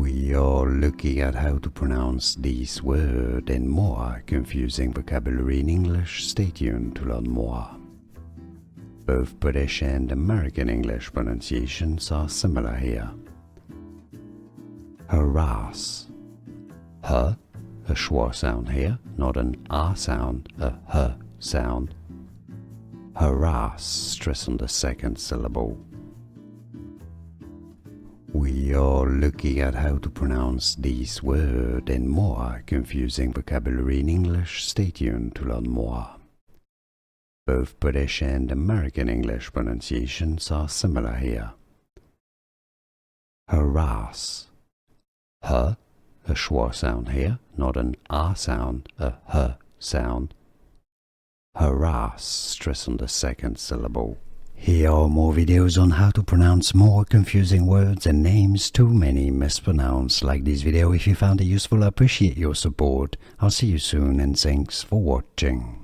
We are looking at how to pronounce these words and more confusing vocabulary in English. Stay tuned to learn more. Both British and American English pronunciations are similar here. Harass. H, a schwa sound here, not an R sound, a H sound. Harass, stress on the second syllable. We are looking at how to pronounce these words and more confusing vocabulary in English. Stay tuned to learn more. Both British and American English pronunciations are similar here. Harass. H, a schwa sound here, not an R sound, a H sound. Harass, stress on the second syllable. Here are more videos on how to pronounce more confusing words and names too many mispronounced. Like this video if you found it useful. I appreciate your support. I'll see you soon and thanks for watching.